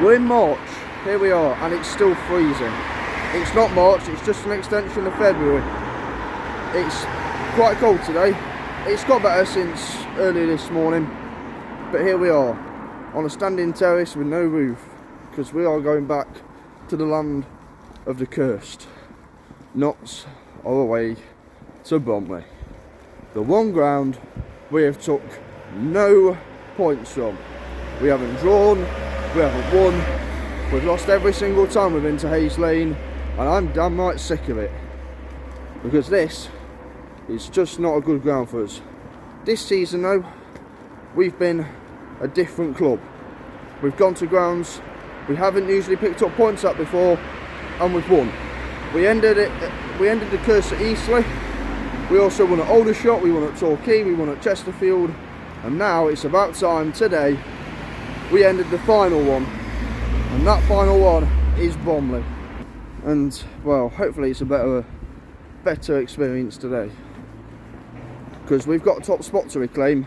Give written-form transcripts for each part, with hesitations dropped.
We're in March, here we are, and it's still freezing. It's not March, it's just an extension of February. It's quite cold today. It's got better since earlier this morning, but here we are, on a standing terrace with no roof, because we are going back to the land of the cursed. Notts are away to Bromley. The one ground we have took no points from. We haven't drawn, we haven't won, we've lost every single time we've been to Hayes Lane, and I'm damn right sick of it. Because this is just not a good ground for us. This season though, we've been a different club. We've gone to grounds we haven't usually picked up points at before, and we've won. We ended the curse at Eastleigh. We also won at Aldershot, we won at Torquay, we won at Chesterfield, and now it's about time today we ended the final one, and that final one is Bromley. And well, hopefully it's a better experience today, because we've got a top spot to reclaim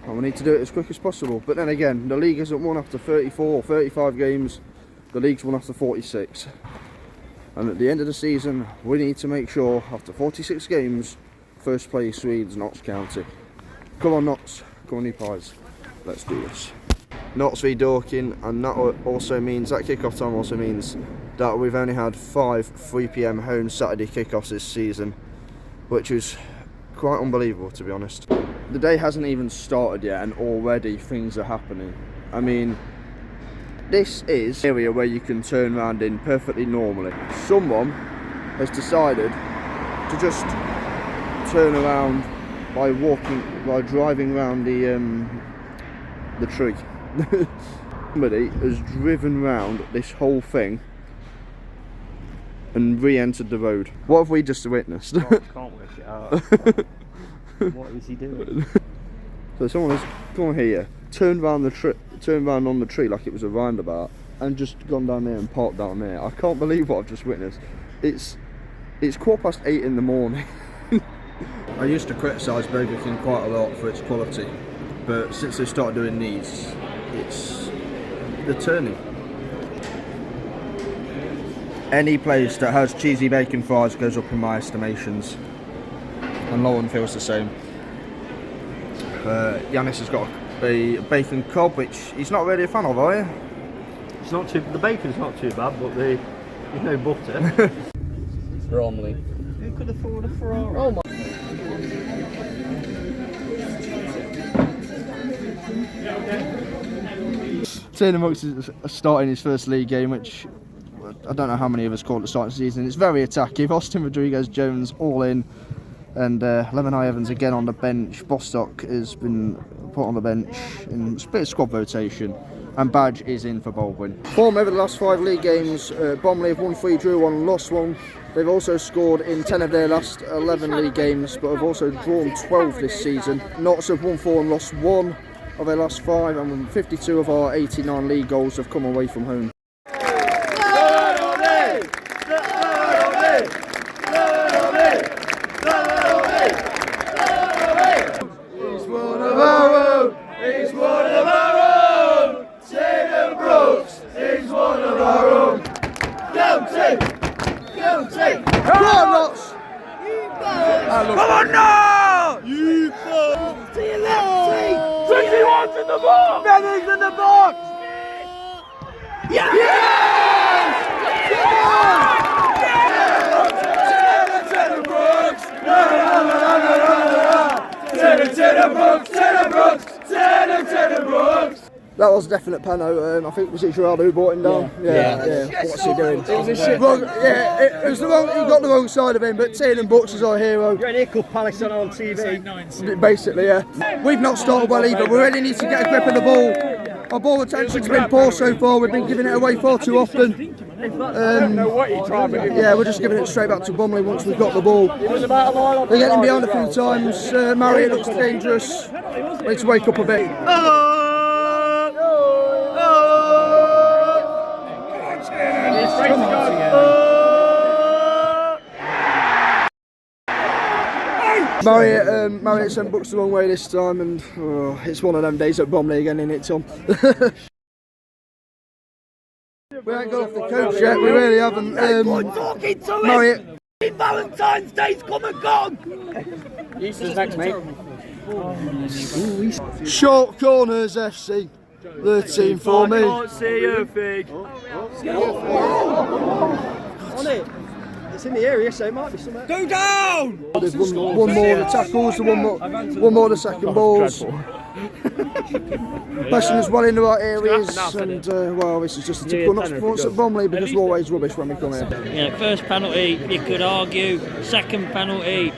and we need to do it as quick as possible. But then again, the league isn't won after 34 or 35 games, the league's won after 46. And at the end of the season, we need to make sure, after 46 games, first place reads Notts County. Come on Notts, come on you pies, let's do this. Notts v Dorking, and that also means, that kick-off time also means that we've only had 5 3 PM home Saturday kick-offs this season, which is quite unbelievable, to be honest. The day hasn't even started yet and already things are happening. I mean, this is an area where you can turn around in perfectly normally. Someone has decided to just turn around by driving around the tree. Somebody has driven round this whole thing and re-entered the road. What have we just witnessed? Oh, I can't work it out. What is he doing? So someone has gone here, turned round on the tree like it was a roundabout, and just gone down there and parked down there. I can't believe what I've just witnessed. It's 8:15 in the morning. I used to criticise Burger King quite a lot for its quality, but since they started doing these, they're turning. Any place that has cheesy bacon fries goes up in my estimations, and Lauren feels the same. Yanis has got a bacon cob, which he's not really a fan of, are you? It's not too. The bacon's not too bad, but there's no butter. Bromley. Who could afford a Ferrari? Oh my. Taylor Monks is starting his first league game, which I don't know how many of us called it the start of the season. It's very attacking. Austin Rodriguez-Jones all in, and Lemon Evans again on the bench. Bostock has been put on the bench in a bit of squad rotation, and Badge is in for Baldwin. Form over the last 5 league games, Bromley have won 3, drew 1, lost 1. They've also scored in 10 of their last 11 league games, but have also drawn 12 this season. Notts have won 4 and lost 1 of their last 5, and 52 of our 89 league goals have come away from home. Come on now! You both! To your left! 21's in the box! Benning's in the box! Yes! Yes! That was a definite penalty. I think was it Gerardo who brought him down. Yeah. What's he doing? It was a shit. It was the wrong. He got the wrong side of him. But Taylor Butch is our hero. You're an equal Palace on TV. Basically, yeah. We've not started well either. We really need to get a grip of the ball. Our ball retention's been poor so far. We've been giving it away far too often. Yeah, we're just giving it straight back to Bromley once we've got the ball. They're getting behind a few times. Marriott looks dangerous. We need to wake up a bit. Marriott sent Bucks the wrong way this time, and it's one of them days at Bromley again, isn't it, Tom? We ain't got off the coach yet, we really haven't. Talking to Marriott. him! Valentine's Day's come and gone! Easter's next, mate. Short Corners FC, the team for me. Can't see you, Fig. On it. It's in the area, so it might be somewhere. Go down! They've won more of the tackles, one more of the second balls. Passing us well in the right areas, and well, this is just a typical not performance at Bromley because we're always rubbish when we come here. Yeah, first penalty, you could argue. Second penalty,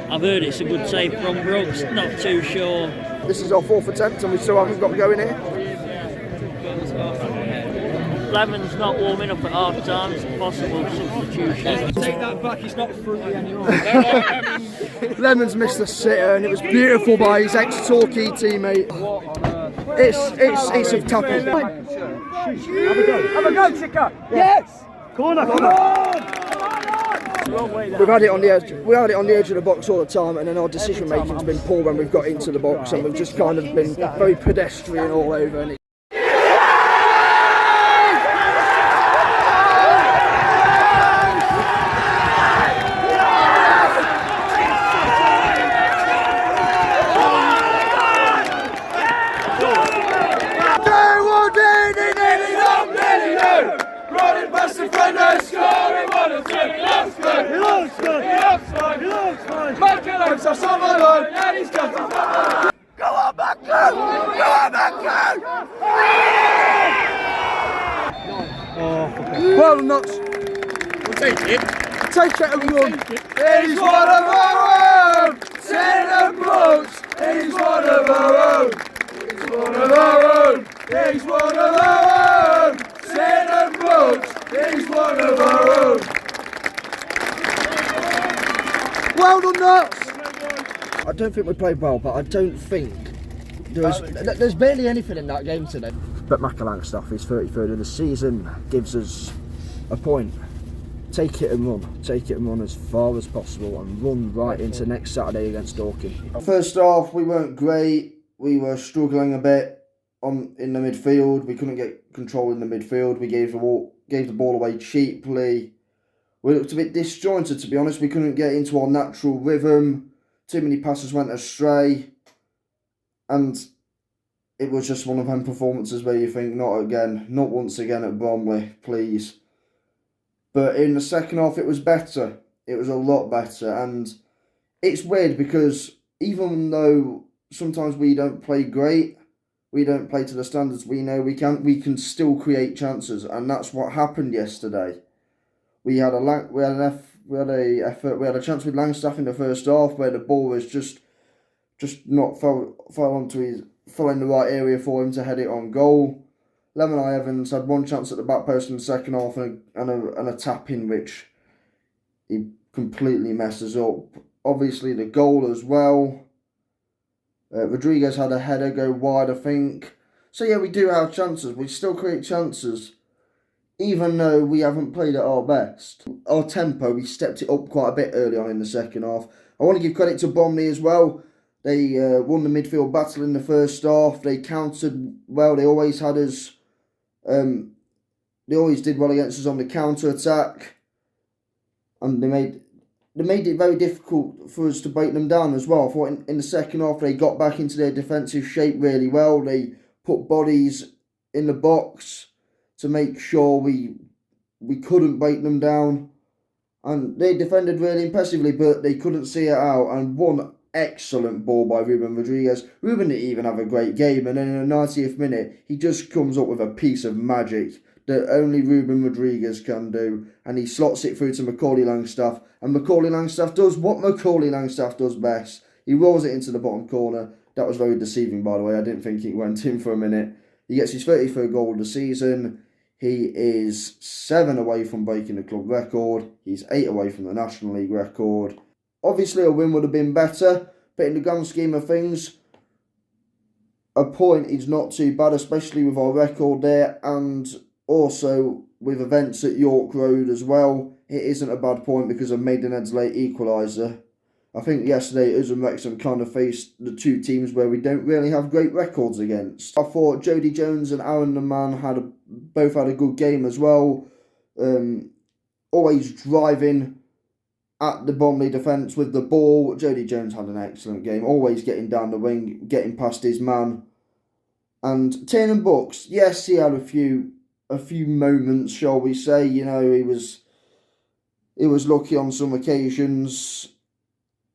I've heard it's a good save from Brooks, not too sure. This is our fourth attempt and we still haven't got going here. Lemon's not warming up at half time, it's a possible substitution. Take that back, he's not fruity anymore. Lemon's missed a sitter and it was beautiful by his ex-Torquay teammate. It's a tackle. Have a go, Chica! Yes! Corner, come on! We've had it on the edge. We had it on the edge of the box all the time, and then our decision making's been poor when we've got into the box, and we've just kind of been very pedestrian all over. And well done, Nuts. We'll take it. Take it and run. He's one of our own. Tanner Brooks. He's one of our own. He's one of our own. He's one of our own. Tanner Brooks. He's one of our own. Well done, Nuts. I don't think we played well, but I don't think there's barely anything in that game today. But Langstaff, his 33rd of the season, gives us a point. Take it and run. Take it and run as far as possible and run right into next Saturday against Dorking. First half, we weren't great. We were struggling a bit in the midfield. We couldn't get control in the midfield. We gave the ball away cheaply. We looked a bit disjointed, to be honest. We couldn't get into our natural rhythm. Too many passes went astray. And it was just one of them performances where you think, not again, not once again at Bromley, please. But in the second half, it was better. It was a lot better. And it's weird because even though sometimes we don't play great, we don't play to the standards we know we can still create chances. And that's what happened yesterday. We had a chance with Langstaff in the first half where the ball was just not fell in the right area for him to head it on goal. Lemon Evans had one chance at the back post in the second half and a tap in which he completely messes up. Obviously the goal as well. Rodriguez had a header go wide, I think. So yeah, we do have chances. We still create chances, even though we haven't played at our best. Our tempo, we stepped it up quite a bit early on in the second half. I want to give credit to Bromley as well. They won the midfield battle in the first half. They countered well. They always had us. They always did well against us on the counter attack, and they made it very difficult for us to break them down as well. I thought in the second half they got back into their defensive shape really well. They put bodies in the box to make sure we couldn't break them down, and they defended really impressively, but they couldn't see it out. And one excellent ball by Ruben Rodriguez. Ruben didn't even have a great game, and then in the 90th minute he just comes up with a piece of magic that only Ruben Rodriguez can do, and he slots it through to Macaulay Langstaff, and Macaulay Langstaff does what Macaulay Langstaff does best. He rolls it into the bottom corner. That was very deceiving, by the way. I didn't think it went in for a minute. He gets his 33rd goal of the season. He is 7 away from breaking the club record. He's 8 away from the National League record. Obviously, a win would have been better, but in the grand scheme of things, a point is not too bad, especially with our record there, and also with events at York Road as well. It isn't a bad point because of Maidenhead's late equaliser. I think yesterday us and Wrexham kind of faced the two teams where we don't really have great records against. I thought Jody Jones and Aaron the Man both had a good game as well. Always driving at the Bromley defence with the ball. Jody Jones had an excellent game, always getting down the wing, getting past his man. And Tiernan Brooks, yes, he had a few moments, shall we say. You know, he was lucky on some occasions.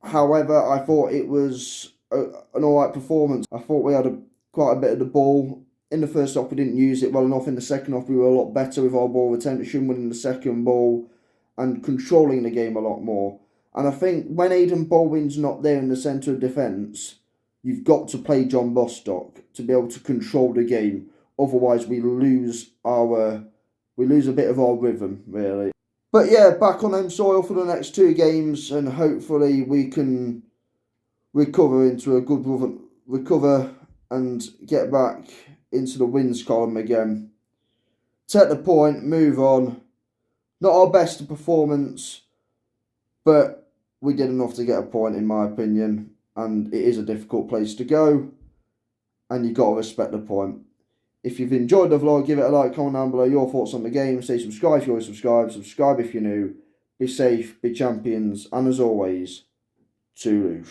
However, I thought it was an alright performance. I thought we had quite a bit of the ball. In the first half, we didn't use it well enough. In the second half, we were a lot better with our ball retention, winning the second ball and controlling the game a lot more. And I think when Aidan Baldwin's not there in the centre of defence, you've got to play John Bostock to be able to control the game. Otherwise, we lose a bit of our rhythm, really. But yeah, back on home soil for the next 2 games, and hopefully we can recover and get back into the wins column again. Take the point, move on. Not our best performance, but we did enough to get a point, in my opinion. And it is a difficult place to go, and you've got to respect the point. If you've enjoyed the vlog, give it a like, comment down below your thoughts on the game. Say subscribe if you always subscribe if you're new. Be safe, be champions, and as always, toodaloo.